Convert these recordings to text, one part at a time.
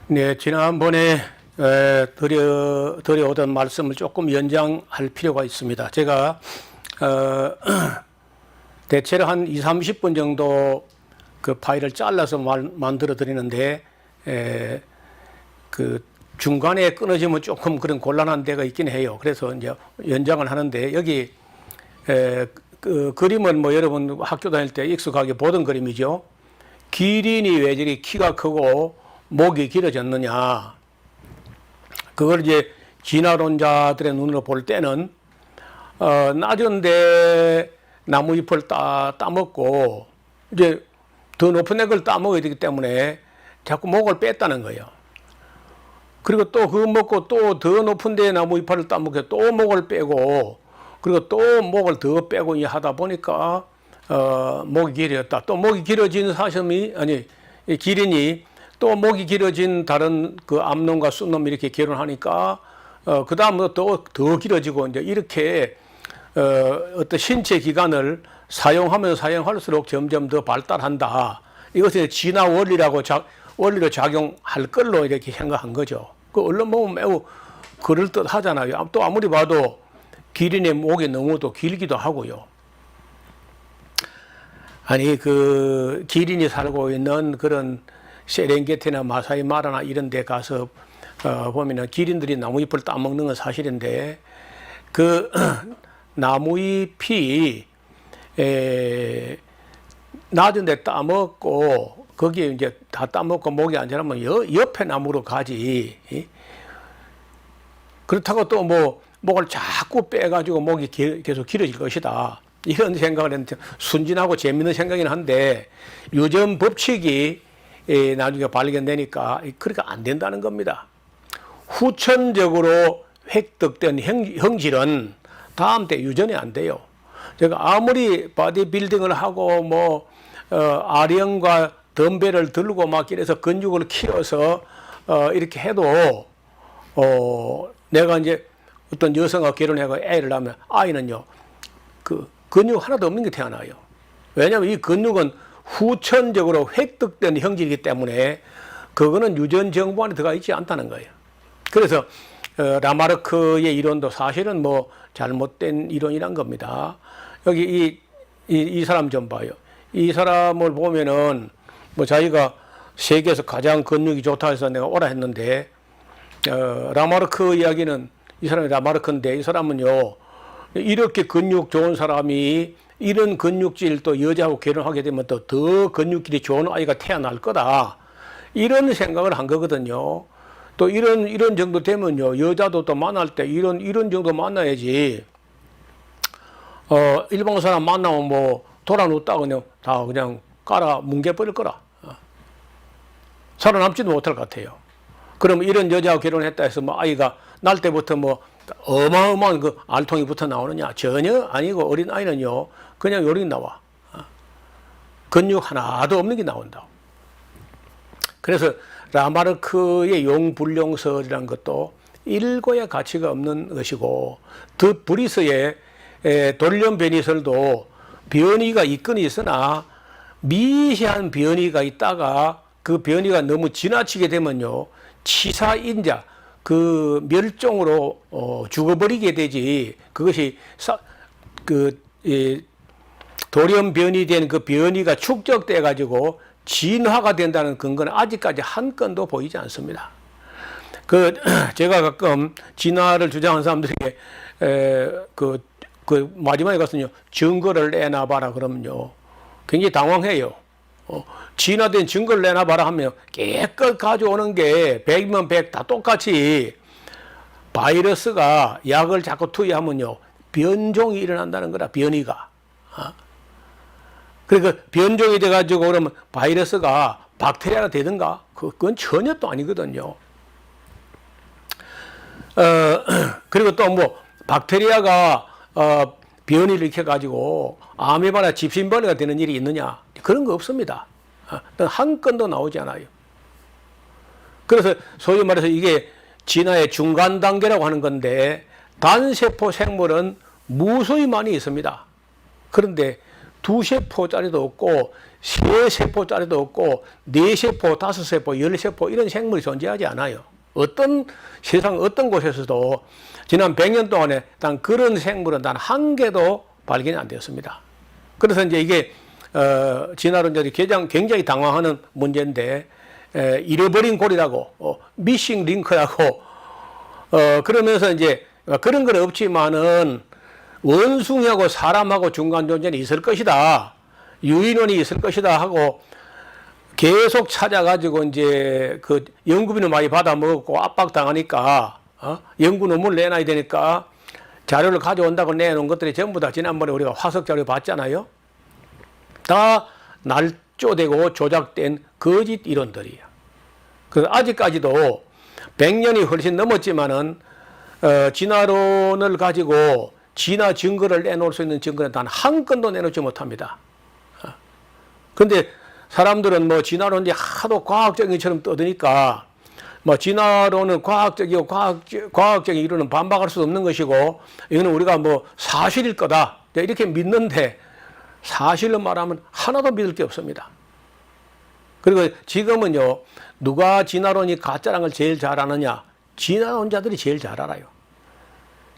네, 지난번에 드려오던 말씀을 조금 연장할 필요가 있습니다. 제가 대체로 한 2, 30분 정도 그 파일을 잘라서 만들어 드리는데 그 중간에 끊어지면 조금 그런 곤란한 데가 있긴 해요. 그래서 이제 연장을 하는데 여기 그 그림은 뭐 여러분 학교 다닐 때 익숙하게 보던 그림이죠. 기린이 왜 저리 키가 크고 목이 길어졌느냐. 그걸 이제 진화론자들의 눈으로 볼 때는 낮은데 나무 잎을 따먹고 이제 더 높은 애걸 따먹어야 되기 때문에 자꾸 목을 뺐다는 거예요. 그리고 또 그거 먹고 또 더 높은 데 나무 잎을 따먹고 또 목을 빼고 그리고 또 목을 더 빼고 하다 보니까 목이 길어졌다. 또 목이 길어진 사슴이 아니 기린이 또 목이 길어진 다른 그 암놈과 쑥놈 이렇게 결혼하니까 그 다음부터 더 길어지고 이제 이렇게 어떤 신체 기관을 사용하면 사용할수록 점점 더 발달한다. 이것을 진화 원리로 작용할 걸로 이렇게 생각한 거죠. 그 언론 보면 매우 그럴듯하잖아요. 또 아무리 봐도 기린의 목이 너무 또 길기도 하고요. 아니 그 기린이 살고 있는 그런 세렝게티나 마사이 마라나 이런 데 가서 보면은 기린들이 나무잎을 따먹는 건 사실인데 그 나무잎이 낮은 데 따먹고 거기에 이제 다 따먹고 목이 안 자라면 옆에 나무로 가지. 그렇다고 또 뭐 목을 자꾸 빼가지고 목이 계속 길어질 것이다. 이런 생각을 했는데 순진하고 재밌는 생각이긴 한데 요즘 법칙이 나중에 발견되니까 그렇게 안 된다는 겁니다. 후천적으로 획득된 형질은 다음 때 유전이 안 돼요. 제가 아무리 바디빌딩을 하고 뭐 아령과 덤벨을 들고 막 이래서 근육을 키워서 이렇게 해도 내가 이제 어떤 여성과 결혼해서 애를 낳으면 아이는요 그 근육 하나도 없는 게 태어나요. 왜냐하면 이 근육은 후천적으로 획득된 형질이기 때문에 그거는 유전 정보 안에 들어가 있지 않다는 거예요. 그래서 라마르크의 이론도 사실은 뭐 잘못된 이론이란 겁니다. 여기 이 사람 좀 봐요. 이 사람을 보면은 뭐 자기가 세계에서 가장 근육이 좋다 해서 내가 오라 했는데 라마르크 이야기는 이 사람이 라마르크인데 이 사람은요 이렇게 근육 좋은 사람이 이런 근육질 또 여자하고 결혼하게 되면 또 더 근육질이 좋은 아이가 태어날 거다. 이런 생각을 한 거거든요. 또 이런 정도 되면요. 여자도 또 만날 때 이런 정도 만나야지. 일반 사람 만나면 뭐 돌아눕다 그냥 깔아 뭉개버릴 거라. 살아남지도 못할 것 같아요. 그러면 이런 여자하고 결혼했다 해서 뭐 아이가 날 때부터 뭐 어마어마한 그 알통이 붙어 나오느냐? 전혀 아니고 어린 아이는요. 그냥 요렇게 나와. 근육 하나도 없는 게 나온다. 그래서 라마르크의 용불용설이라는 것도 읽어야 가치가 없는 것이고 더 브리스의 돌연변이설도 변이가 있건 있으나 미세한 변이가 있다가 그 변이가 너무 지나치게 되면요. 치사인자 그 멸종으로 죽어버리게 되지. 그것이 돌연변이된 그 변이가 축적돼 가지고 진화가 된다는 근거는 아직까지 한 건도 보이지 않습니다. 제가 가끔 진화를 주장하는 사람들에게 마지막에 가서요 증거를 내놔봐라 그러면요 굉장히 당황해요. 진화된 증거를 내놔봐라 하면 깨끗 가져오는 게 100이면 100 다 똑같이 바이러스가 약을 자꾸 투여하면요 변종이 일어난다는 거라. 변이가. 그러니까 변종이 돼가지고 그러면 바이러스가 박테리아가 되든가 그건 전혀 또 아니거든요. 그리고 또 뭐 박테리아가 변이를 일으켜가지고 아메바나 집신벌레가 되는 일이 있느냐? 그런 거 없습니다. 한 건도 나오지 않아요. 그래서 소위 말해서 이게 진화의 중간 단계라고 하는 건데 단세포 생물은 무수히 많이 있습니다. 그런데 2세포짜리도 없고 세 세포짜리도 없고 네 세포, 다섯 세포, 열 세포 이런 생물이 존재하지 않아요. 세상 어떤 곳에서도 지난 100년 동안에 단 그런 생물은 단 한 개도 발견이 안 되었습니다. 그래서 이제 이게 진화론자들이 굉장히 당황하는 문제인데, 잃어버린 고리라고, 미싱 링크라고, 그러면서 이제 그런 건 없지만은 원숭이하고 사람하고 중간 존재는 있을 것이다. 유인원이 있을 것이다 하고 계속 찾아가지고 이제 그 연구비는 많이 받아 먹었고 압박당하니까, 연구 논문을 내놔야 되니까 자료를 가져온다고 내놓은 것들이 전부 다 지난번에 우리가 화석 자료 봤잖아요. 다 날조되고 조작된 거짓 이론들이에요. 그래서 아직까지도 100년이 훨씬 넘었지만은 진화론을 가지고 진화 증거를 내놓을 수 있는 증거는 단 한 건도 내놓지 못합니다. 그런데 사람들은 뭐 진화론이 하도 과학적인 것처럼 떠드니까 뭐 진화론은 과학적이고 과학적인 이론은 반박할 수 없는 것이고 이거는 우리가 뭐 사실일 거다 이렇게 믿는데, 사실로 말하면 하나도 믿을 게 없습니다. 그리고 지금은요, 누가 진화론이 가짜라는 걸 제일 잘 아느냐? 진화론자들이 제일 잘 알아요.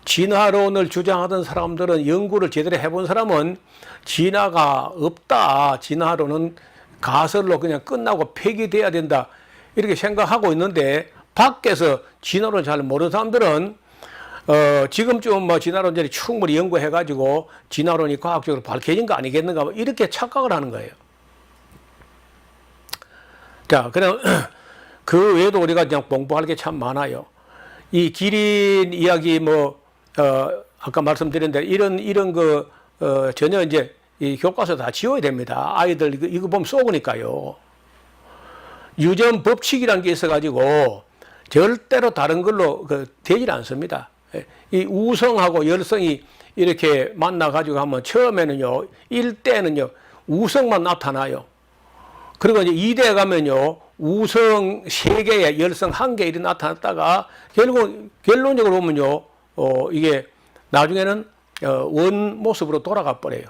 진화론을 주장하던 사람들은, 연구를 제대로 해본 사람은 진화가 없다, 진화론은 가설로 그냥 끝나고 폐기돼야 된다 이렇게 생각하고 있는데, 밖에서 진화론을 잘 모르는 사람들은 지금쯤 뭐 진화론자들이 충분히 연구해가지고 진화론이 과학적으로 밝혀진 거 아니겠는가, 뭐 이렇게 착각을 하는 거예요. 자, 그럼 그 외에도 우리가 그냥 공부할 게 참 많아요. 이 기린 이야기 아까 말씀드린 대로 이런 전혀 이제 이 교과서 다 지워야 됩니다. 아이들 이거 보면 쏘으니까요. 유전 법칙이라는 게 있어가지고 절대로 다른 걸로 되질 않습니다. 이 우성하고 열성이 이렇게 만나가지고 하면 처음에는요, 1대는요, 우성만 나타나요. 그리고 이제 2대 가면요, 우성 3개에 열성 1개 이렇게 나타났다가 결론적으로 보면요, 이게 나중에는 원 모습으로 돌아가 버려요.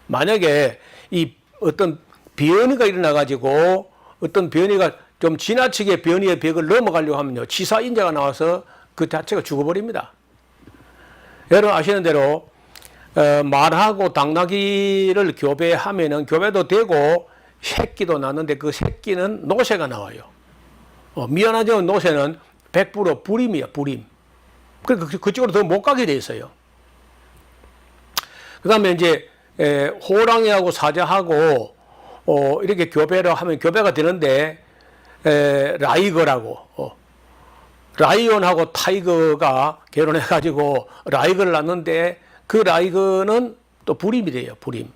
만약에 이 어떤 변이가 일어나가지고 어떤 변이가 좀 지나치게 변이의 벽을 넘어가려고 하면요, 치사인자가 나와서 그 자체가 죽어버립니다. 여러분 아시는 대로 말하고 당나귀를 교배하면은 교배도 되고 새끼도 낳는데 그 새끼는 노새가 나와요. 미안하지만 노새는 100% 불임이야, 불임. 그러니까 그쪽으로 더 못 가게 돼 있어요. 그 다음에 이제 호랑이하고 사자하고 이렇게 교배를 하면 교배가 되는데, 라이거라고, 라이온하고 타이거가 결혼해가지고 라이거를 낳는데 그 라이거는 또 불임이 돼요, 불임.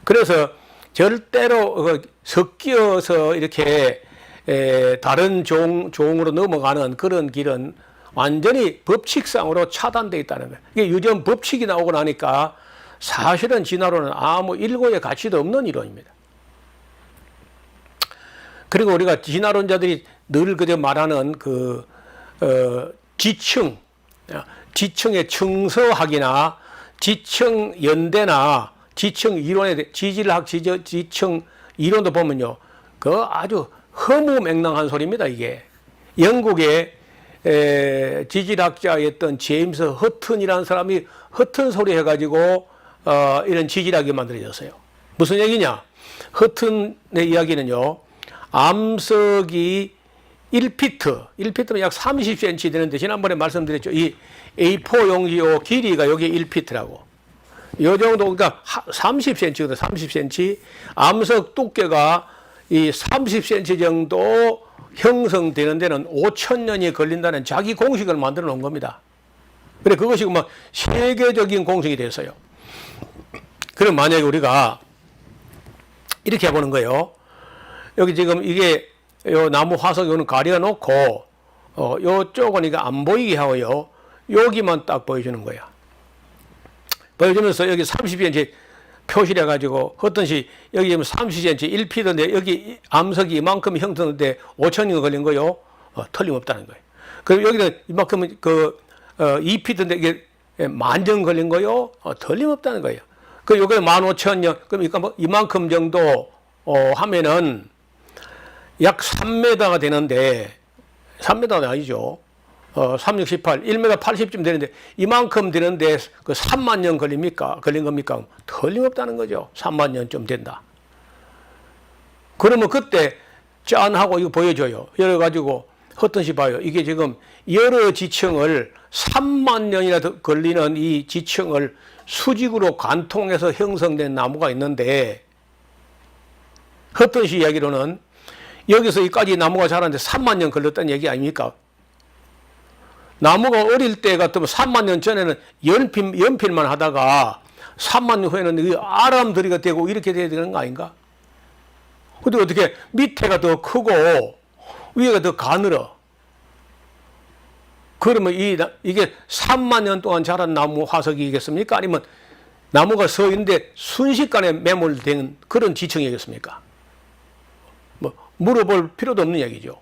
그래서 절대로 섞여서 이렇게 다른 종으로 넘어가는 그런 길은 완전히 법칙상으로 차단되어 있다는 거예요. 이게 유전 법칙이 나오고 나니까 사실은 진화론은 아무 일고의 가치도 없는 이론입니다. 그리고 우리가 진화론자들이 늘 그저 말하는 지층의 층서학이나 지층 연대나 지층 이론에 지질학 지층 이론도 보면요, 그 아주 허무맹랑한 소리입니다. 이게 영국의 지질학자였던 제임스 허튼이라는 사람이 허튼 소리 해가지고 이런 지질학이 만들어졌어요. 무슨 얘기냐? 허튼의 이야기는요, 암석이 1피트면 약 30cm 되는데, 지난번에 말씀드렸죠. 이 A4 용지 요 길이가 여기 1피트라고. 요 정도, 그러니까 30cm거든, 30cm. 암석 두께가 이 30cm 정도 형성되는 데는 5,000년이 걸린다는 자기 공식을 만들어 놓은 겁니다. 그래, 그것이 막 세계적인 공식이 됐어요. 그럼 만약에 우리가 이렇게 해보는 거예요. 여기 지금 이게 요 나무 화석 요는 가려 놓고 요쪽은 이거 안 보이게 하고요, 여기만 딱 보여주는 거야. 보여주면서 여기 30cm 표시를 해가지고 어떤 시 여기 지금 30cm 1피트인데 여기 암석이 이만큼 형성되는데 5,000년 걸린 거요. 틀림없다는 거예요. 그럼 여기는 이만큼 2피트인데 이게 만년 걸린 거요. 틀림없다는 거예요. 그 요게 15,000년, 그러니까 뭐 이만큼 정도 하면은 약 3m가 되는데, 3m가 아니죠. 3, 6, 18, 1m 80쯤 되는데, 이만큼 되는데, 그 3만 년 걸린 겁니까? 틀림없다는 거죠. 3만 년쯤 된다. 그러면 그때 짠 하고 이거 보여줘요. 열어가지고, 헛듯이 봐요. 이게 지금 여러 지층을 3만 년이나 걸리는 이 지층을 수직으로 관통해서 형성된 나무가 있는데, 헛듯이 이야기로는 여기서 여기까지 나무가 자라는데 3만 년 걸렸다는 얘기 아닙니까? 나무가 어릴 때 같으면 3만 년 전에는 연필만 하다가 3만 년 후에는 이 아람들이가 되고 이렇게 돼야 되는 거 아닌가? 근데 어떻게 밑에가 더 크고 위에가 더 가늘어? 그러면 이게 3만 년 동안 자란 나무 화석이겠습니까? 아니면 나무가 서 있는데 순식간에 매몰된 그런 지층이겠습니까? 뭐 물어볼 필요도 없는 얘기죠.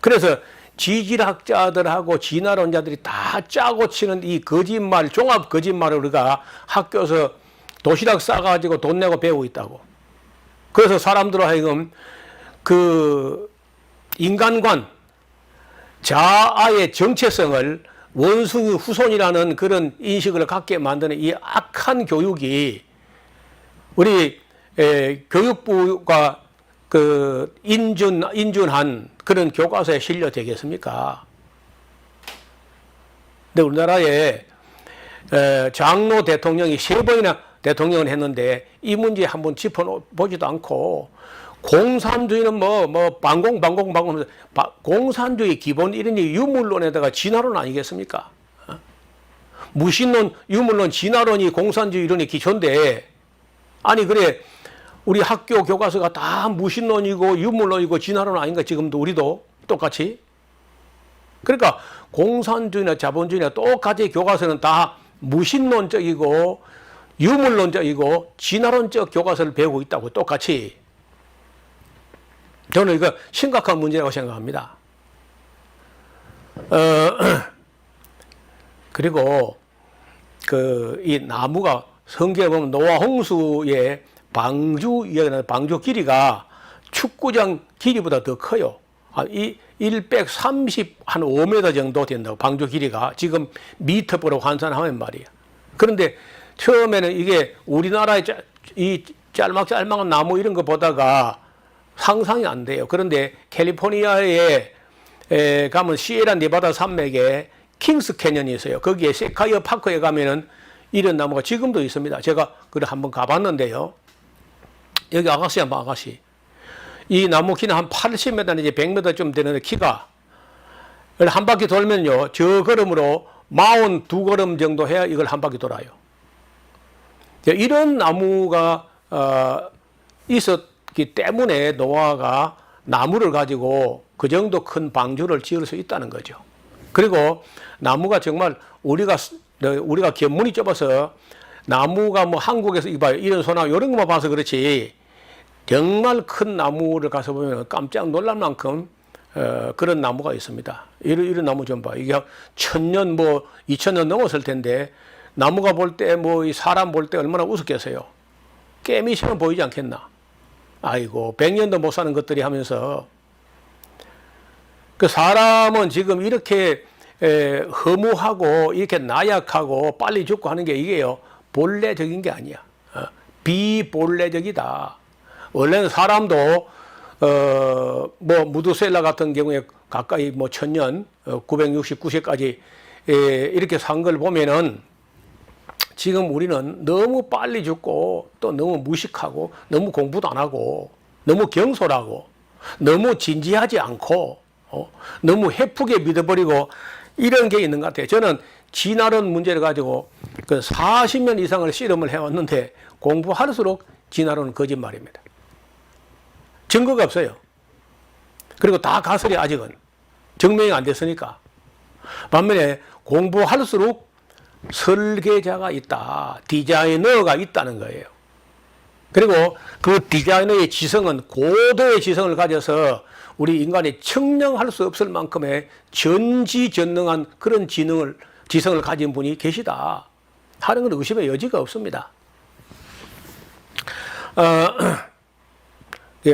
그래서 지질학자들하고 진화론자들이 다 짜고 치는 이 거짓말, 종합 거짓말을 우리가 학교에서 도시락 싸가지고 돈 내고 배우고 있다고. 그래서 사람들로 하여금 그 인간관, 자아의 정체성을 원숭이 후손이라는 그런 인식을 갖게 만드는 이 악한 교육이 우리 교육부가 그 인준한 그런 교과서에 실려 되겠습니까? 근데 우리나라에 장로 대통령이 3번이나 대통령을 했는데 이 문제 한번 짚어보지도 않고 공산주의는 반공 공산주의 기본 이론이 유물론에다가 진화론 아니겠습니까? 무신론, 유물론, 진화론이 공산주의 이론의 기초인데 아니 그래 우리 학교 교과서가 다 무신론이고 유물론이고 진화론 아닌가? 지금도 우리도 똑같이. 그러니까 공산주의나 자본주의나 똑같이 교과서는 다 무신론적이고 유물론적이고 진화론적 교과서를 배우고 있다고 똑같이. 저는 이거 심각한 문제라고 생각합니다. 그리고 이 나무가 성경에 보면 노아 홍수의 방주 이야기는 방주 길이가 축구장 길이보다 더 커요. 135m 정도 된다고 방주 길이가 지금 미터로 환산하면 말이에요. 그런데 처음에는 이게 우리나라의 이 짤막짤막한 나무 이런 거 보다가 상상이 안 돼요. 그런데 캘리포니아에 가면 시에라 네바다 산맥에 킹스 캐년이 있어요. 거기에 세카이어 파크에 가면은 이런 나무가 지금도 있습니다. 제가 그래 한번 가봤는데요. 여기 아가씨 한번 아가씨. 이 나무 키는 한 80m 내지 100m쯤 되는데 키가 한 바퀴 돌면요. 저 걸음으로 42걸음 정도 해야 이걸 한 바퀴 돌아요. 이런 나무가 있었기 때문에 노아가 나무를 가지고 그 정도 큰 방주를 지을 수 있다는 거죠. 그리고 나무가 정말 우리가 견문이 좁아서 나무가 뭐 한국에서 이봐요. 이런 소나무 이런 것만 봐서 그렇지 정말 큰 나무를 가서 보면 깜짝 놀랄 만큼 그런 나무가 있습니다. 이런 나무 좀 봐. 이게 1000년 2000년 넘었을 텐데 나무가 볼 때 이 사람 볼 때 얼마나 우습겠어요. 깨미처럼 보이지 않겠나. 아이고 100년도 못 사는 것들이 하면서 그 사람은 지금 이렇게 허무하고 이렇게 나약하고 빨리 죽고 하는 게 이게요. 본래적인 게 아니야. 비본래적이다. 원래는 사람도 무두셀라 같은 경우에 가까이 1000년 969세까지 이렇게 산 걸 보면은 지금 우리는 너무 빨리 죽고 또 너무 무식하고 너무 공부도 안 하고 너무 경솔하고 너무 진지하지 않고 너무 헤프게 믿어버리고 이런 게 있는 것 같아요. 저는 진화론 문제를 가지고 그 40년 이상을 실험을 해왔는데 공부할수록 진화론은 거짓말입니다. 증거가 없어요. 그리고 다 가설이 아직은 증명이 안 됐으니까. 반면에 공부할수록 설계자가 있다. 디자이너가 있다는 거예요. 그리고 그 디자이너의 지성은 고도의 지성을 가져서 우리 인간이 측량할 수 없을 만큼의 전지전능한 그런 지성을 가진 분이 계시다 하는 건 의심의 여지가 없습니다.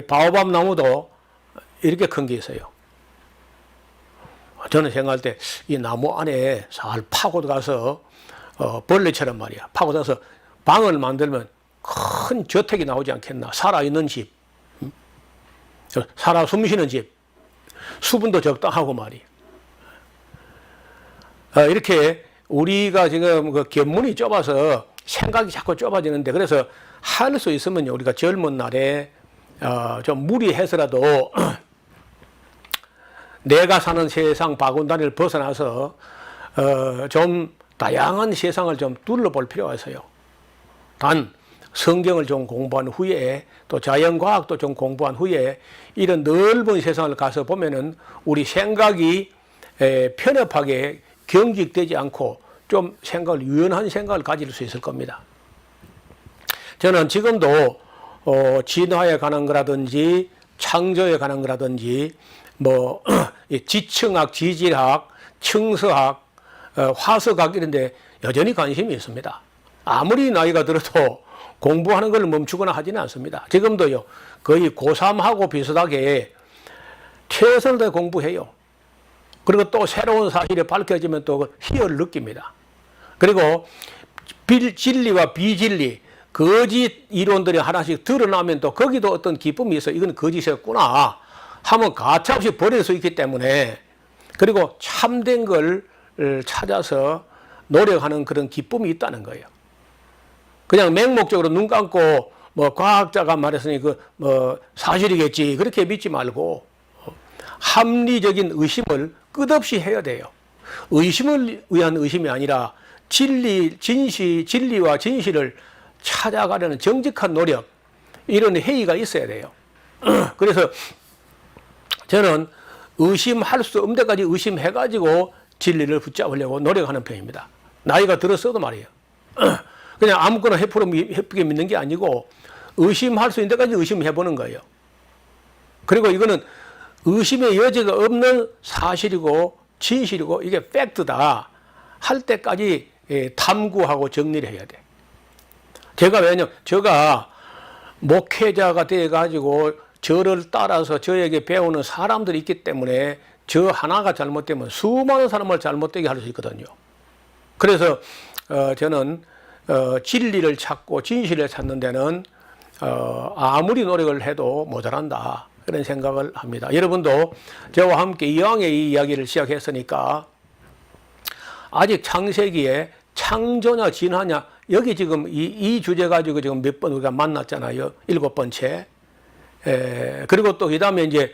바오밥 나무도 이렇게 큰 게 있어요. 저는 생각할 때 이 나무 안에 잘 파고 들어가서 벌레처럼 말이야. 파고 들어가서 방을 만들면 큰 저택이 나오지 않겠나. 살아있는 집, 살아 숨쉬는 집, 수분도 적당하고 말이야. 이렇게 우리가 지금 그 견문이 좁아서 생각이 자꾸 좁아지는데, 그래서 할 수 있으면 우리가 젊은 날에 좀 무리해서라도 내가 사는 세상 바구니를 벗어나서 좀 다양한 세상을 좀 둘러볼 필요가 있어요. 단 성경을 좀 공부한 후에 또 자연과학도 좀 공부한 후에 이런 넓은 세상을 가서 보면은 우리 생각이 편협하게 경직되지 않고 좀 유연한 생각을 가질 수 있을 겁니다. 저는 지금도 진화에 관한 거라든지 창조에 관한 거라든지 뭐 지층학, 지질학, 청서학, 화석학 이런 데 여전히 관심이 있습니다. 아무리 나이가 들어도 공부하는 걸 멈추거나 하지는 않습니다. 지금도요, 거의 고3하고 비슷하게 최선을 다해 공부해요. 그리고 또 새로운 사실이 밝혀지면 또 희열을 느낍니다. 그리고 진리와 비진리, 거짓 이론들이 하나씩 드러나면 또 거기도 어떤 기쁨이 있어. 이건 거짓이었구나 하면 가차없이 버릴 수 있기 때문에, 그리고 참된 걸 찾아서 노력하는 그런 기쁨이 있다는 거예요. 그냥 맹목적으로 눈 감고 뭐 과학자가 말했으니 뭐 사실이겠지 그렇게 믿지 말고 합리적인 의심을 끝없이 해야 돼요. 의심을 위한 의심이 아니라 진리와 진실을 찾아가려는 정직한 노력, 이런 회의가 있어야 돼요. 그래서 저는 의심할 수 없는 데까지 의심해가지고 진리를 붙잡으려고 노력하는 편입니다. 나이가 들었어도 말이에요. 그냥 아무거나 해프게 믿는 게 아니고 의심할 수 있는 데까지 의심해보는 거예요. 그리고 이거는 의심의 여지가 없는 사실이고 진실이고 이게 팩트다 할 때까지 탐구하고 정리를 해야 돼. 제가 목회자가 돼가지고 저를 따라서 저에게 배우는 사람들이 있기 때문에 저 하나가 잘못되면 수많은 사람을 잘못되게 할 수 있거든요. 그래서 저는 진리를 찾고 진실을 찾는 데는 아무리 노력을 해도 모자란다, 그런 생각을 합니다. 여러분도 저와 함께 이왕에 이 이야기를 시작했으니까 아직 창세기에 창조냐 진화냐, 여기 지금 이 주제 가지고 지금 몇 번 우리가 만났잖아요. 7번째. 그리고 또 그 다음에 이제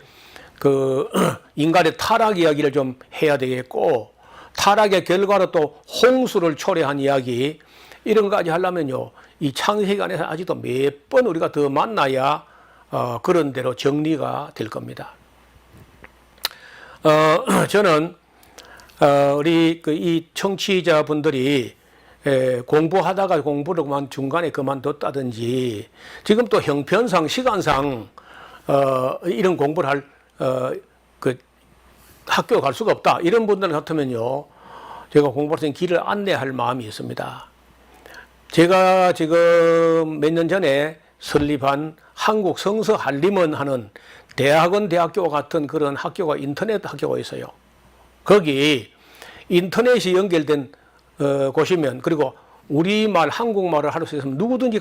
그 인간의 타락 이야기를 좀 해야 되겠고, 타락의 결과로 또 홍수를 초래한 이야기, 이런 거까지 하려면요, 이 창세기 안에서 아직도 몇 번 우리가 더 만나야 그런 대로 정리가 될 겁니다. 저는 우리 이 청취자분들이 공부하다가 공부를 중간에 그만뒀다든지, 지금 또 형편상 시간상 이런 공부를 할 학교 갈 수가 없다, 이런 분들 같으면요, 제가 공부할 때 길을 안내할 마음이 있습니다. 제가 지금 몇 년 전에 설립한 한국 성서 한림원 하는 대학원대학교와 같은 그런 학교가, 인터넷 학교가 있어요. 거기 인터넷이 연결된 곳이면, 그리고 우리말, 한국말을 할 수 있으면 누구든지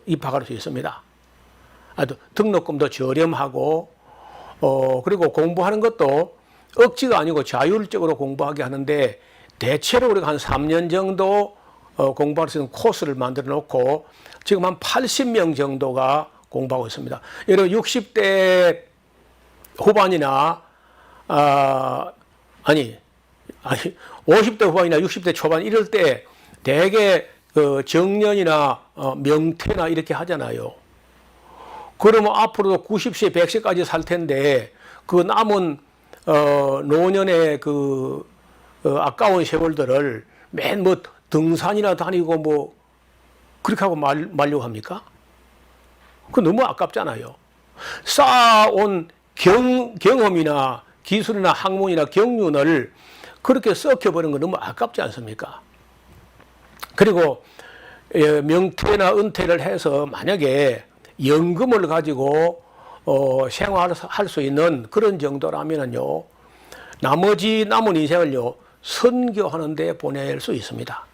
입학할 수 있습니다. 아주 등록금도 저렴하고, 그리고 공부하는 것도 억지가 아니고 자율적으로 공부하게 하는데, 대체로 우리가 한 3년 정도 공부할 수 있는 코스를 만들어 놓고 지금 한 80명 정도가 공부하고 있습니다. 여러분 60대 후반이나 50대 후반이나 60대 초반 이럴 때 대개 정년이나 명퇴나 이렇게 하잖아요. 그러면 앞으로도 90세, 100세까지 살 텐데 그 남은 노년의 아까운 세월들을 맨 뭐 등산이나 다니고 뭐 그렇게 하고 말려고 합니까? 그거 너무 아깝잖아요. 쌓아온 경험이나 기술이나 학문이나 경륜을 그렇게 썩혀버리는 거 너무 아깝지 않습니까? 그리고 명퇴나 은퇴를 해서 만약에 연금을 가지고 생활할 수 있는 그런 정도라면은요, 나머지 남은 인생을요, 선교하는 데 보낼 수 있습니다.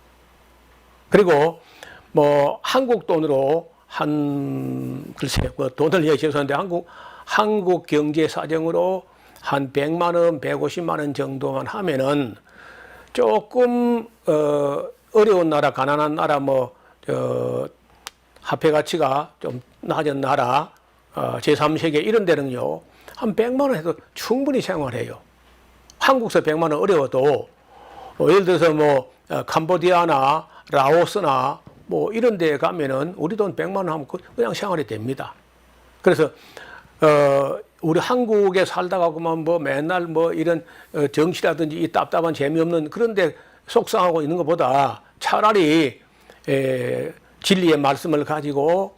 그리고 뭐 한국 돈으로 글쎄, 돈을 얘기해서는데 한국 경제 사정으로 한 100만 원, 150만 원 정도만 하면은 조금 어려운 나라, 가난한 나라, 화폐 가치가 좀 낮은 나라, 제3세계 이런 데는요, 한 100만 원 해도 충분히 생활해요. 한국에서 100만 원 어려워도 예를 들어서 캄보디아나 라오스나 이런 데 가면은 우리 돈 100만 원 하면 그냥 생활이 됩니다. 그래서 우리 한국에 살다가 그만 맨날 이런 정치라든지 이 답답한 재미없는 그런 데 속상하고 있는 것보다 차라리 진리의 말씀을 가지고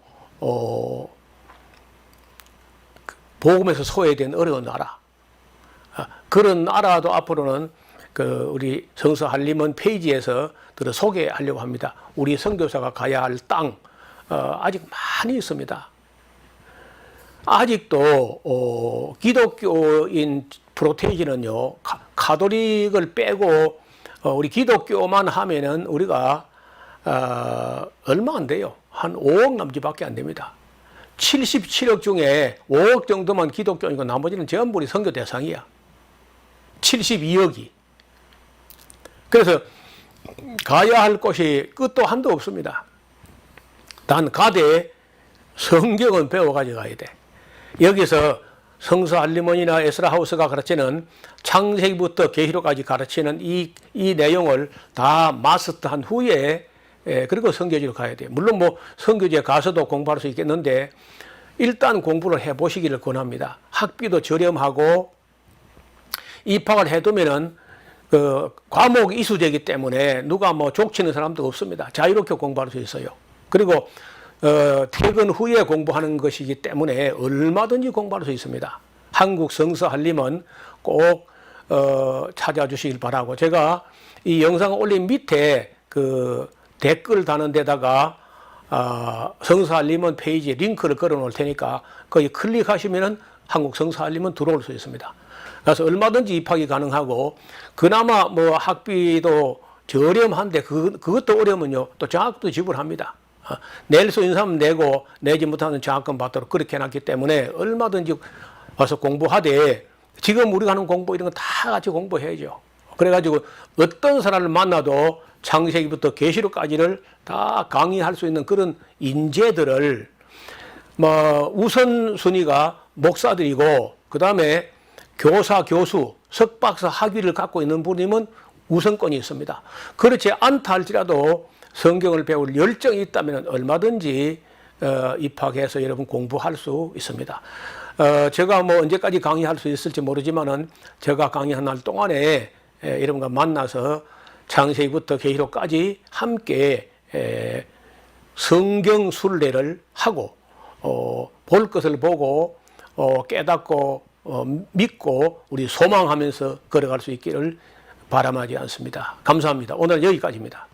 복음에서 소외된 어려운 나라, 그런 나라도 앞으로는 우리 성서 한림원 페이지에서 소개하려고 합니다. 우리 선교사가 가야 할 땅 아직 많이 있습니다. 아직도 기독교인 프로테이지는요, 가톨릭을 빼고 우리 기독교만 하면은 우리가 얼마 안 돼요. 한 5억 남짓밖에 안 됩니다. 77억 중에 5억 정도만 기독교이고 나머지는 전부 우리 선교 대상이야. 72억이. 그래서 가야 할 곳이 끝도 한도 없습니다. 단 가되 성경은 배워가지고 가야 돼. 여기서 성서 한림원이나 에스라하우스가 가르치는 창세기부터 계시록까지 가르치는 이 내용을 다 마스터한 후에 그리고 선교지로 가야 돼요. 물론 선교지에 가서도 공부할 수 있겠는데 일단 공부를 해보시기를 권합니다. 학비도 저렴하고 입학을 해두면은 과목 이수제이기 때문에 누가 족치는 사람도 없습니다. 자유롭게 공부할 수 있어요. 그리고 퇴근 후에 공부하는 것이기 때문에 얼마든지 공부할 수 있습니다. 한국 성서 한림은 꼭 찾아주시길 바라고, 제가 이 영상을 올린 밑에 댓글 다는 데다가 성서 한림은 페이지에 링크를 걸어 놓을 테니까 거기 클릭하시면은 한국 성서 한림은 들어올 수 있습니다. 그래서 얼마든지 입학이 가능하고, 그나마 학비도 저렴한데 그것도 어려우면요, 또 장학도 지불합니다. 낼 수 있는 사람은 내고 내지 못하는 장학금 받도록 그렇게 해놨기 때문에 얼마든지 와서 공부하되, 지금 우리가 하는 공부 이런 거 다 같이 공부해야죠. 그래가지고 어떤 사람을 만나도 창세기부터 계시록까지를 다 강의할 수 있는 그런 인재들을 우선순위가 목사들이고, 그 다음에 교사, 교수, 석박사 학위를 갖고 있는 분이면 우선권이 있습니다. 그렇지 않다 할지라도 성경을 배울 열정이 있다면 얼마든지 입학해서 여러분 공부할 수 있습니다. 제가 언제까지 강의할 수 있을지 모르지만은 제가 강의한 날 동안에 여러분과 만나서 창세기부터 계시록까지 함께 성경 순례를 하고 볼 것을 보고 깨닫고 믿고 우리 소망하면서 걸어갈 수 있기를 바람하지 않습니다. 감사합니다. 오늘은 여기까지입니다.